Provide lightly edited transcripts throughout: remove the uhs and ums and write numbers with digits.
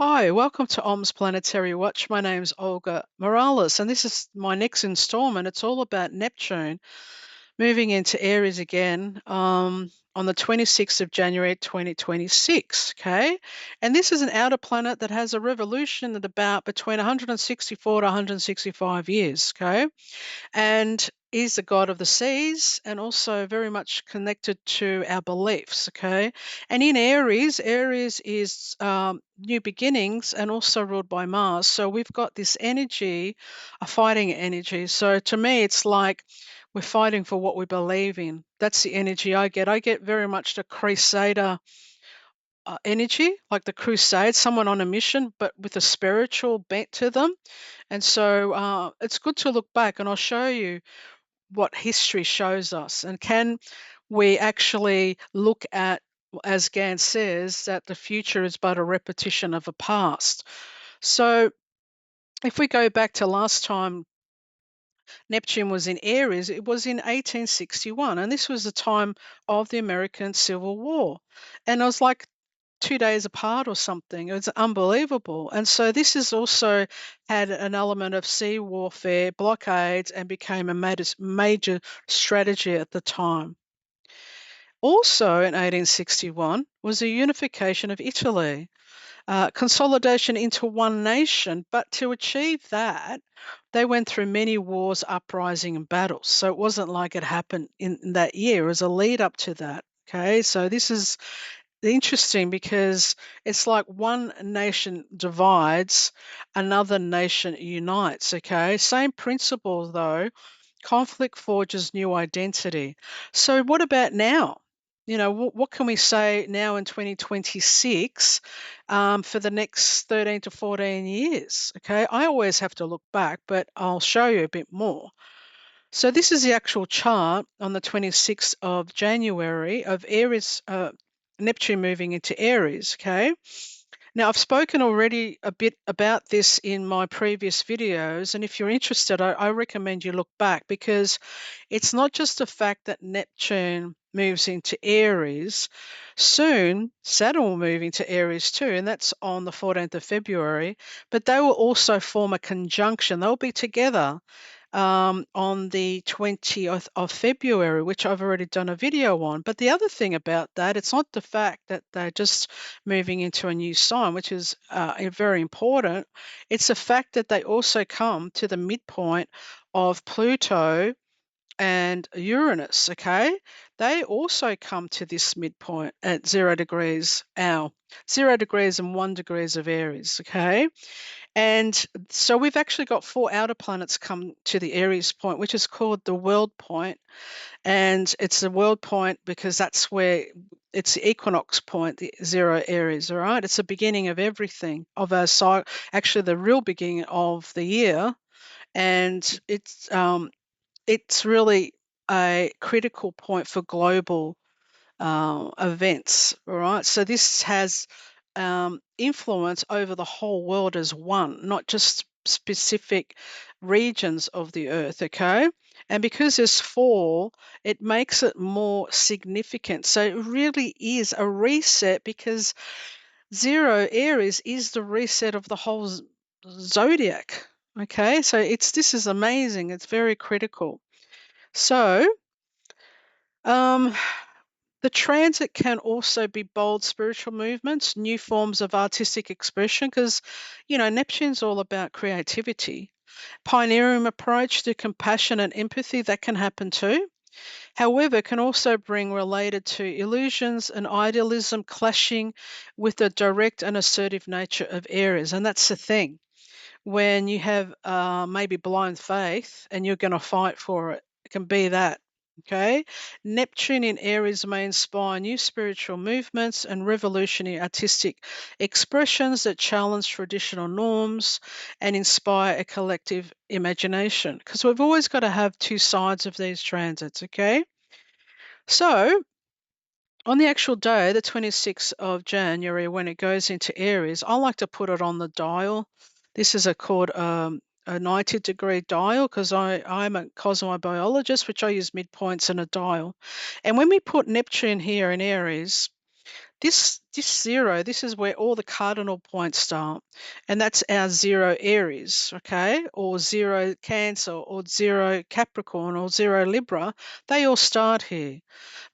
Hi, welcome to OMS Planetary Watch. My name's Olga Morales, and this is my next installment. It's all about Neptune moving into Aries again on the 26th of January 2026. Okay. And this is an outer planet that has a revolution at about between 164 to 165 years. Okay, and is the god of the seas and also very much connected to our beliefs. Okay, and in Aries, Aries is new beginnings and also ruled by Mars. So we've got this energy, a fighting energy. So to me, it's like we're fighting for what we believe in. That's the energy I get. I get very much the crusader energy, like the crusade, someone on a mission, but with a spiritual bent to them. And so it's good to look back, and I'll show you what history shows us. And can we actually look at, as Gann says, that the future is but a repetition of the past? So if we go back to last time Neptune was in Aries, it was in 1861. And this was the time of the American Civil War. And it was like 2 days apart or something. It was unbelievable. And so this has also had an element of sea warfare, blockades, and became a major strategy at the time. Also in 1861 was the unification of Italy, consolidation into one nation. But to achieve that, they went through many wars, uprising, and battles. So it wasn't like it happened in that year. It was a lead up to that. Okay, so this is interesting because it's like one nation divides, another nation unites. Okay, same principle though. Conflict forges new identity. So, what about now? What can we say now in 2026 for the next 13 to 14 years? Okay, I always have to look back, but I'll show you a bit more. So, this is the actual chart on the 26th of January of Aries, Neptune moving into Aries. Okay, now, I've spoken already a bit about this in my previous videos, and if you're interested, I recommend you look back because it's not just the fact that Neptune moves into Aries. Soon, Saturn will move into Aries too, and that's on the 14th of February, but they will also form a conjunction. They'll be together on the 20th of February, which I've already done a video on. But the other thing about that, it's not the fact that they're just moving into a new sign, which is very important. It's the fact that they also come to the midpoint of Pluto and Uranus, okay? They also come to this midpoint at 0 degrees our 0 degrees and 1 degrees of Aries, okay? And so we've actually got four outer planets come to the Aries point, which is called the world point. And it's the world point because that's where it's the equinox point, the 0 Aries, all right? It's the beginning of everything, of our cycle, actually the real beginning of the year. And it's really a critical point for global events, all right? So this has influence over the whole world as one, not just specific regions of the earth, okay? And because there's four, it makes it more significant. So it really is a reset because 0 Aries is the reset of the whole zodiac. Okay, so this is amazing. It's very critical. So, um, the transit can also be bold spiritual movements, new forms of artistic expression, because, Neptune's all about creativity. Pioneering approach to compassion and empathy, that can happen too. However, it can also bring related to illusions and idealism clashing with the direct and assertive nature of Aries. And that's the thing. When you have maybe blind faith and you're going to fight for it, it can be that. Okay. Neptune in Aries may inspire new spiritual movements and revolutionary artistic expressions that challenge traditional norms and inspire a collective imagination. Because we've always got to have two sides of these transits. Okay. So, on the actual day, the 26th of January, when it goes into Aries, I like to put it on the dial. This is called a 90-degree dial because I'm a cosmobiologist, which I use midpoints and a dial. And when we put Neptune here in Aries, This zero, this is where all the cardinal points start, and that's our zero Aries, okay, or zero Cancer, or zero Capricorn, or zero Libra. They all start here.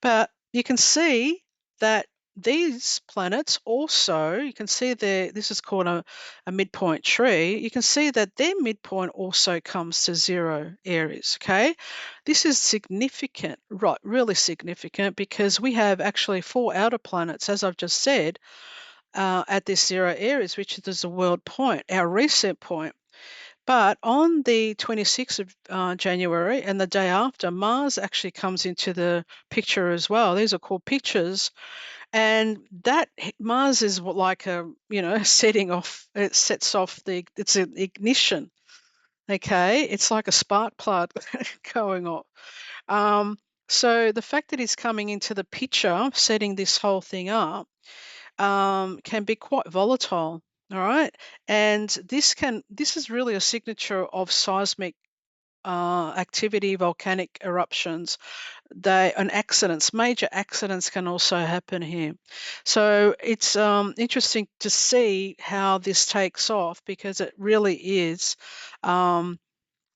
But you can see that these planets also, you can see there, this is called a midpoint tree. You can see that their midpoint also comes to zero Aries, okay? This is significant, right? Really significant, because we have actually 4 outer planets, as I've just said, at this zero Aries, which is the world point, our reset point. But on the 26th of January and the day after, Mars actually comes into the picture as well. These are called pictures, and that Mars is like a setting off. It sets off it's an ignition. Okay, it's like a spark plug going off. Um, so the fact that it's coming into the picture, setting this whole thing up, can be quite volatile. All right, and this is really a signature of seismic activity, volcanic eruptions. And accidents, major accidents can also happen here. So it's interesting to see how this takes off, because it really is um,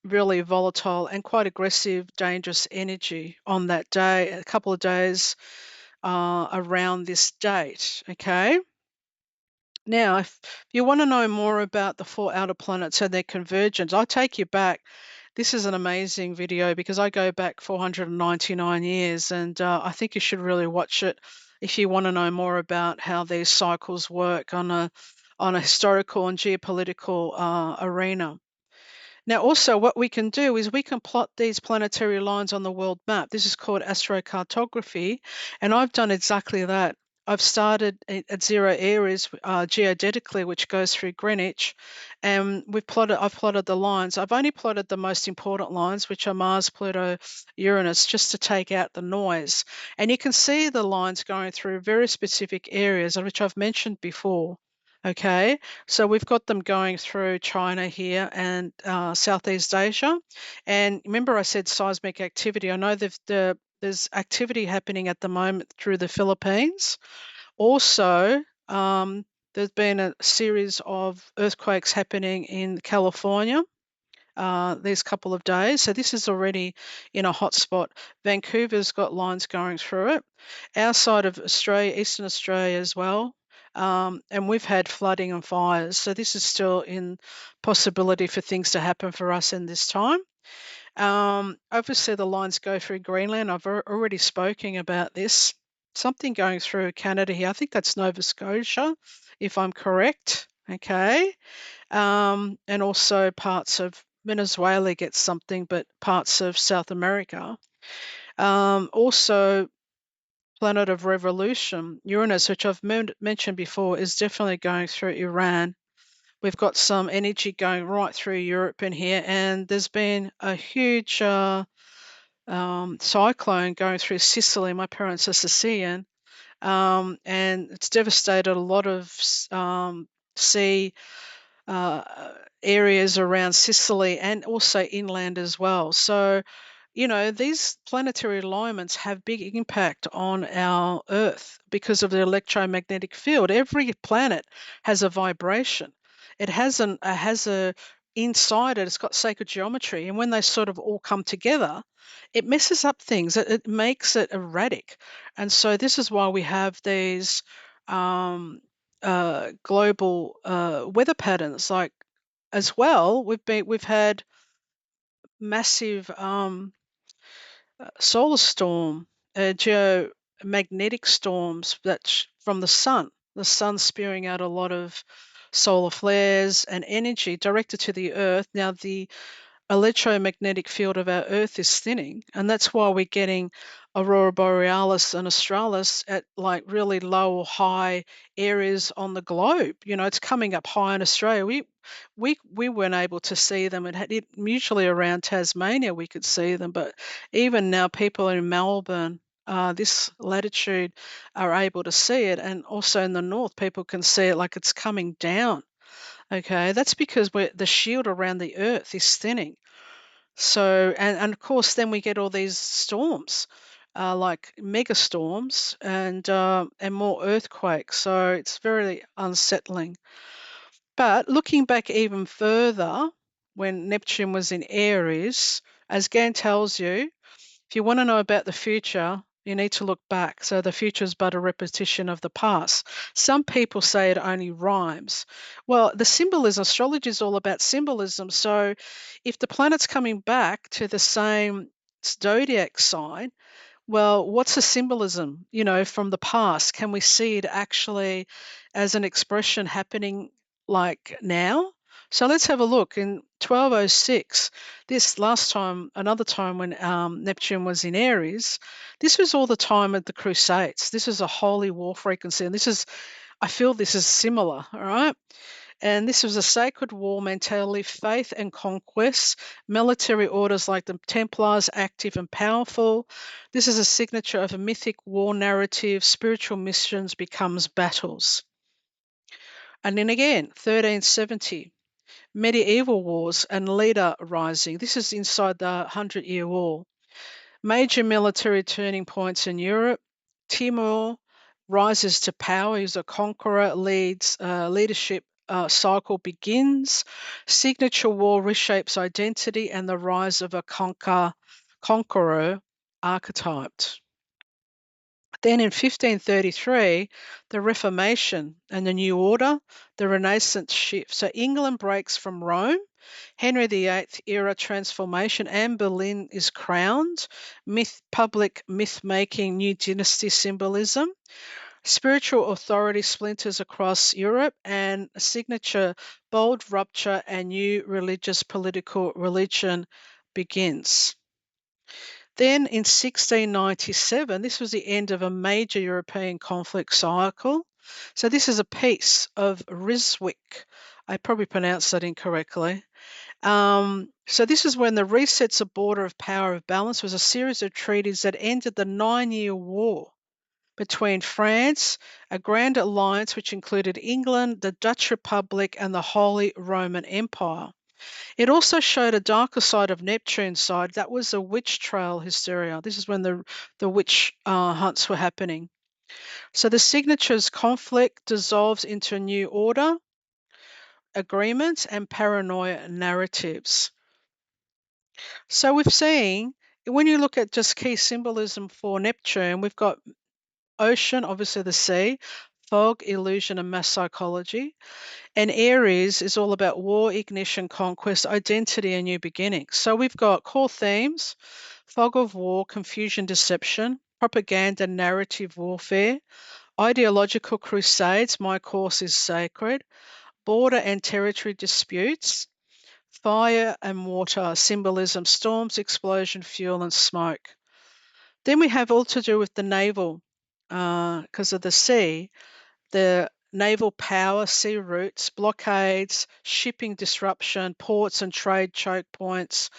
really volatile and quite aggressive, dangerous energy on that day, a couple of days around this date. Okay. Now, if you want to know more about the 4 outer planets and their convergence, I'll take you back. This is an amazing video because I go back 499 years, and I think you should really watch it if you want to know more about how these cycles work on a historical and geopolitical arena. Now, also, what we can do is we can plot these planetary lines on the world map. This is called astrocartography, and I've done exactly that. I've started at zero Aries geodetically, which goes through Greenwich, and I've plotted the lines. I've only plotted the most important lines, which are Mars, Pluto, Uranus, just to take out the noise. And you can see the lines going through very specific areas, which I've mentioned before. Okay, so we've got them going through China here and Southeast Asia. And remember, I said seismic activity. I know there's activity happening at the moment through the Philippines. Also, there's been a series of earthquakes happening in California these couple of days. So this is already in a hot spot. Vancouver's got lines going through it. Our side of Australia, Eastern Australia as well. And we've had flooding and fires. So this is still in possibility for things to happen for us in this time. Obviously, the lines go through Greenland. I've already spoken about this. Something going through Canada here. I think that's Nova Scotia, if I'm correct. Okay. And also parts of Venezuela gets something, but parts of South America. Also, planet of revolution, Uranus, which I've mentioned before, is definitely going through Iran. We've got some energy going right through Europe in here, and there's been a huge cyclone going through Sicily. My parents are Sicilian, and it's devastated a lot of sea uh, areas around Sicily and also inland as well. So, these planetary alignments have big impact on our Earth because of the electromagnetic field. Every planet has a vibration. It has a inside it. It's got sacred geometry, and when they sort of all come together, it messes up things. It makes it erratic, and so this is why we have these um, global weather patterns. Like as well, we've had massive solar storm, geomagnetic storms from the sun spewing out a lot of solar flares and energy directed to the Earth. Now, the electromagnetic field of our Earth is thinning, and that's why we're getting aurora borealis and australis at like really low or high areas on the globe. It's coming up high in Australia. We weren't able to see them. Usually around Tasmania we could see them, but even now people in Melbourne. This latitude are able to see it, and also in the north, people can see it like it's coming down. Okay, that's because the shield around the Earth is thinning. So, and of course, then we get all these storms. like megastorms and more earthquakes. So it's very unsettling. But looking back even further, when Neptune was in Aries, as Gann tells you, if you want to know about the future, you need to look back. So the future is but a repetition of the past. Some people say it only rhymes. Well, the symbolism, astrology is all about symbolism. So if the planet's coming back to the same zodiac sign, well, what's the symbolism, from the past? Can we see it actually as an expression happening like now? So let's have a look. In 1206, this last time, another time when Neptune was in Aries, this was all the time of the Crusades. This is a holy war frequency, and I feel this is similar, all right? And this was a sacred war mentality, faith and conquest, military orders like the Templars, active and powerful. This is a signature of a mythic war narrative, spiritual missions becomes battles. And then again, 1370, medieval wars and leader rising. This is inside the Hundred Year War. Major military turning points in Europe. Timur rises to power. He's a conqueror, leadership cycle begins. Signature war reshapes identity and the rise of a conqueror archetyped. Then in 1533, the Reformation and the New Order, the Renaissance shift. So England breaks from Rome, Henry VIII era transformation, Anne Boleyn is crowned, public myth making, new dynasty symbolism, spiritual authority splinters across Europe, and a signature bold rupture and new religious political religion begins. Then in 1697, this was the end of a major European conflict cycle. So this is a piece of Ryswick. I probably pronounced that incorrectly. So this is when the resets of border of power of balance was a series of treaties that ended the 9-year war between France, a grand alliance which included England, the Dutch Republic, and the Holy Roman Empire. It also showed a darker side of Neptune's side. That was the witch trail hysteria. This is when the witch hunts were happening. So the signatures conflict dissolves into a new order, agreements, and paranoia narratives. So we've seen, when you look at just key symbolism for Neptune, we've got ocean, obviously the sea, fog, illusion, and mass psychology. And Aries is all about war, ignition, conquest, identity, and new beginnings. So we've got core themes: fog of war, confusion, deception, propaganda, narrative warfare, ideological crusades, my course is sacred, border and territory disputes, fire and water, symbolism, storms, explosion, fuel, and smoke. Then we have all to do with the naval, because of the sea, the naval power, sea routes, blockades, shipping disruption, ports and trade choke points,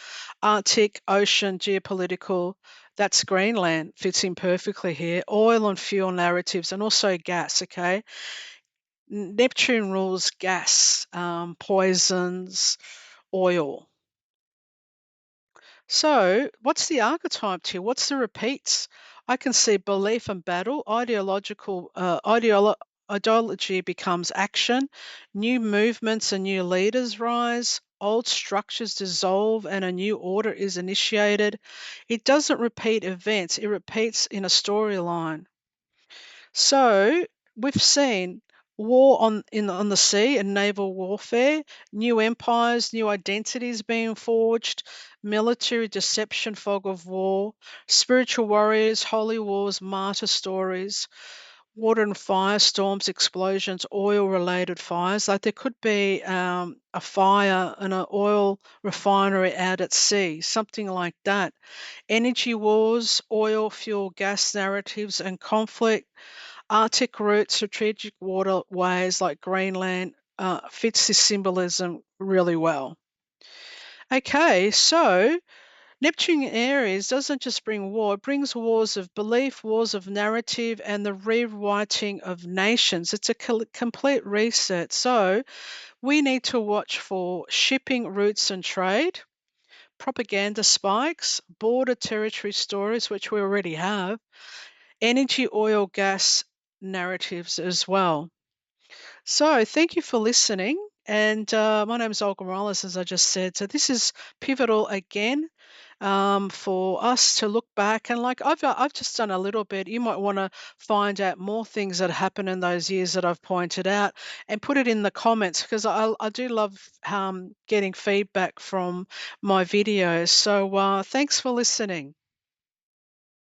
Arctic, ocean, geopolitical. That's Greenland, fits in perfectly here. Oil and fuel narratives, and also gas, okay? Neptune rules gas, poisons, oil. So, what's the archetype here? What's the repeats? I can see belief and battle, ideology becomes action, new movements and new leaders rise, old structures dissolve and a new order is initiated. It doesn't repeat events, it repeats in a storyline. So we've seen war on the sea and naval warfare, new empires, new identities being forged, military deception, fog of war, spiritual warriors, holy wars, martyr stories, water and fire, storms, explosions, oil-related fires. Like there could be a fire in an oil refinery out at sea, something like that. Energy wars, oil, fuel, gas narratives, and conflict. Arctic routes, strategic waterways like Greenland fits this symbolism really well. Okay, so Neptune in Aries doesn't just bring war, it brings wars of belief, wars of narrative, and the rewriting of nations. It's a complete reset. So we need to watch for shipping routes and trade, propaganda spikes, border territory stories, which we already have, energy, oil, gas narratives as well. So, thank you for listening. And my name is Olga Morales, as I just said. So, this is pivotal again, for us to look back and like I've just done a little bit. You might want to find out more things that happened in those years that I've pointed out and put it in the comments because I do love getting feedback from my videos. So, thanks for listening.